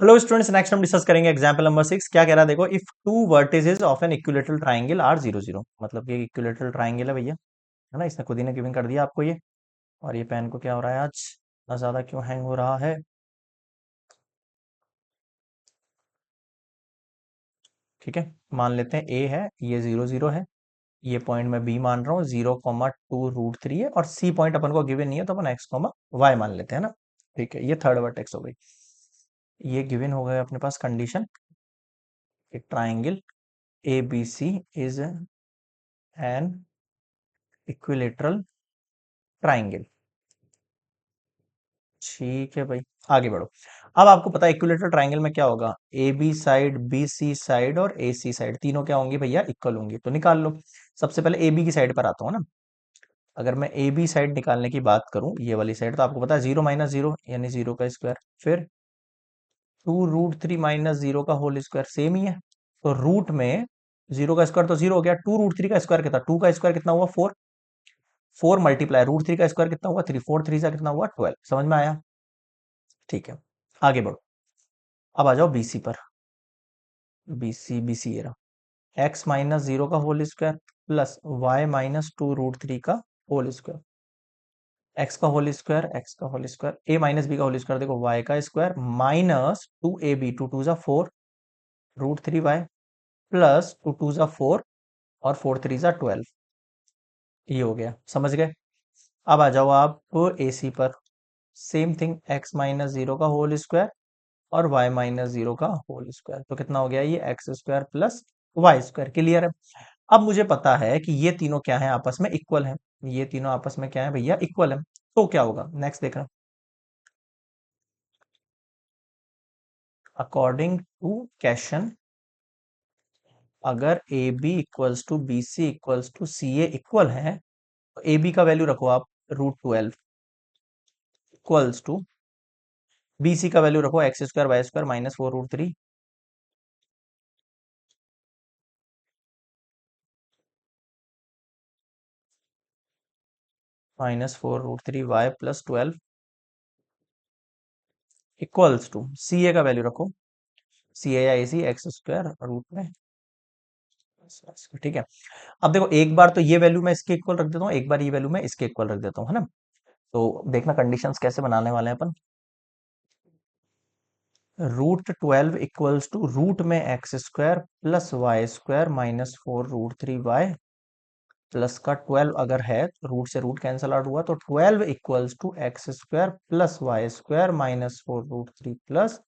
Hello students, next हम discuss करेंगे example number 6। क्या कह रहा है देखो, if two vertices of an equilateral triangle are 0 0, मतलब कि इक्विलेटरल ट्राइंगल है भैया, है ना। इसने खुद ही ने गिवन कर दिया आपको ये। और ये पेन को क्या हो रहा है आज, इतना ज्यादा क्यों हैंग हो रहा है? ठीक है, मान लेते हैं ए है, ये 0 0 है। ये पॉइंट मैं बी मान रहा हूँ, 0,2√3 है। और सी पॉइंट अपन को गिवन नहीं है, तो अपन x, y मान लेते हैं ना। ठीक है, ये थर्ड वर्टेक्स हो गई। ये गिवन हो गया अपने पास कंडीशन, एक triangle A B C is an equilateral triangle. ठीक है भाई, आगे बढ़ो। अब आपको पता है इक्विलेटरल ट्राइंगल में क्या होगा, A B side, B C side और ए सी साइड तीनों क्या होंगी भैया, इक्वल होंगी। तो निकाल लो। सबसे पहले ए बी की साइड पर आता हूँ ना। अगर मैं ए बी साइड निकालने की बात करूं, ये वाली साइड, तो आपको पता है 0 - 0 यानी 0 का स्क्वायर, फिर 2√3 - 0 का होल स्क्वायर, सेम ही है। तो रूट में 0 का स्क्वायर तो 0 हो गया, 2√3 का स्क्वायर कितना, 2 का स्क्वायर कितना हुआ, 4। 4 मल्टीप्लाई √3 का स्क्वायर कितना हुआ, 3। 4 3 का कितना हुआ, 12। समझ में आया? ठीक है, आगे बढ़ो। अब आ जाओ बीसी पर। बीसी ये रहा, x - 0 का होल स्क्वायर प्लस y - 2√3 का होल स्क्वायर। एक्स का होल स्क्वायर, ए माइनस बी का होल स्क्वायर, देखो y का square minus 2ab, 2 2 4 √3y plus 2 2 4 और 4 3 12। ये हो गया, समझ गए? अब आ जाओ आप ए सी पर। सेम थिंग, x - 0 का होल स्क्वायर और y - 0 का होल स्क्वायर, तो कितना हो गया ये, x² प्लस y²। क्लियर है? अब मुझे पता है कि ये तीनों क्या है, आपस में इक्वल है। ये तीनों आपस में क्या है भैया, इक्वल है। तो क्या होगा, नेक्स्ट देखना। अकॉर्डिंग टू क्वेश्चन, अगर A B equals to B C equals to C A equal है, तो ए बी का वैल्यू रखो आप √12 इक्वल्स टू, बी सी का वैल्यू रखो x² y² -4√3 -4√3y plus 12 equals to, C A का वैल्यू रखो, सी ए या ए सी x² रूट में। ठीक है, अब देखो एक बार तो ये वैल्यू मैं इसके इक्वल रख देता हूँ, एक बार ये वैल्यू मैं इसके इक्वल रख देता हूँ, है ना। तो देखना कंडीशंस कैसे बनाने वाले हैं अपन। √12 इक्वल्स टू रूट में x² plus y² -4√3y plus का 12 अगर है तो रूट से रूट कैंसल आउट हुआ, तो 12 equals to x² plus y² -4√3 plus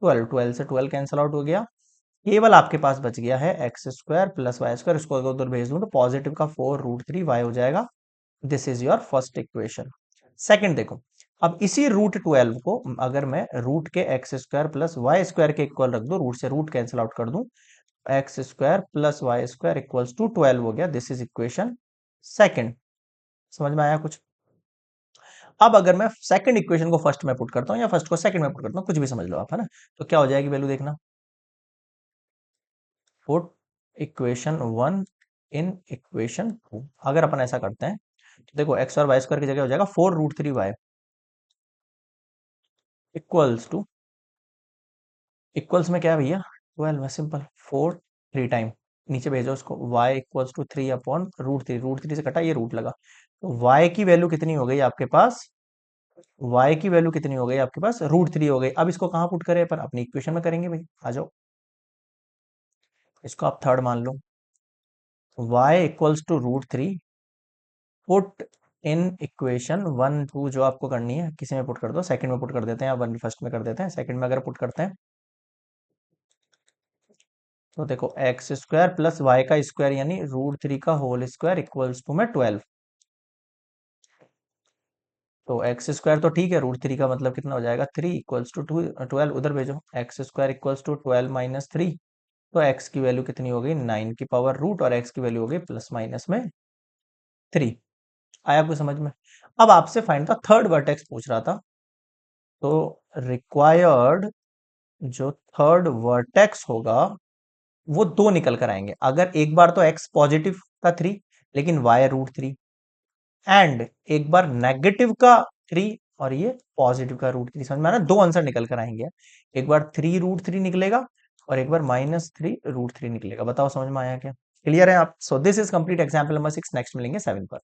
12। 12 से 12 कैंसल आउट हो गया, केवल आपके पास बच गया है x² प्लस y²। इसको अगर उधर भेज दूं तो पॉजिटिव का 4√3y हो जाएगा। This is your first equation. Second देखो, अब इसी √12 को अगर मैं रूट के x² प्लस y² के इक्वल रख दूं, रूट से रूट कैंसिल आउट कर दूं, x² plus y² equals to 12 हो गया। This is equation second. समझ में आया कुछ? अब अगर मैं सेकंड इक्वेशन को फर्स्ट में पुट करता हूं या फर्स्ट को सेकंड में पुट करता हूं, कुछ भी समझ लो आप, है ना। तो क्या हो जाएगी वैल्यू, देखना। Put equation 1 in equation 2। अगर अपन ऐसा करते हैं तो देखो, x और y² की जगह हो जाएगा 4√3y इक्वल्स टू, इक्वल्स में क्या है भैया, 12 में सिंपल, 4 3 टाइम नीचे भेजो उसको, y इक्वल्स टू 3/√3। √3 से कटा, ये रूट लगा, तो y की वैल्यू कितनी हो गई आपके पास, y की वैल्यू कितनी हो गई आपके पास, √3 हो गई। अब इसको कहां पुट करें अपन, अपनी इक्वेशन में करेंगे भाई, आ जाओ। इसको आप थर्ड मान लो, y equals to √3, put in equation 1 2 जो आपको करनी है, किसी में पुट कर दो, सेकंड में पुट कर देते हैं या वन फर्स्ट में कर देते हैं। सेकंड में अगर पुट करते हैं तो देखो, x² प्लस y का स्क्वायर यानी √3 का होल स्क्वायर इक्वल्स टू में 12। तो x² तो ठीक है, √3 का मतलब कितना हो जाएगा, 3 इक्वल्स टू 12। उधर भेजो, x² इक्वल्स टू 12 माइनस 3, तो x की वैल्यू कितनी हो गई, 9 की पावर रूट, और x की वैल्यू हो गई प्लस माइनस में 3। आया आपको समझ में? अब आपसे फाइंड था थर्ड वर्टेक्स पूछ रहा था, तो रिक्वायर्ड जो थर्ड वर्टेक्स होगा वो दो निकल कर आएंगे। अगर एक बार तो x पॉजिटिव का 3 लेकिन y √3, एंड एक बार नेगेटिव का 3 और ये पॉजिटिव का रूट 3। समझ में आना, दो आंसर निकल कर आएंगे। एक बार 3√3 निकलेगा और एक बार -3√3 निकलेगा। बताओ समझ में आया क्या? क्लियर है आप? So this is complete example number 6। Next मिलेंगे 7 पर।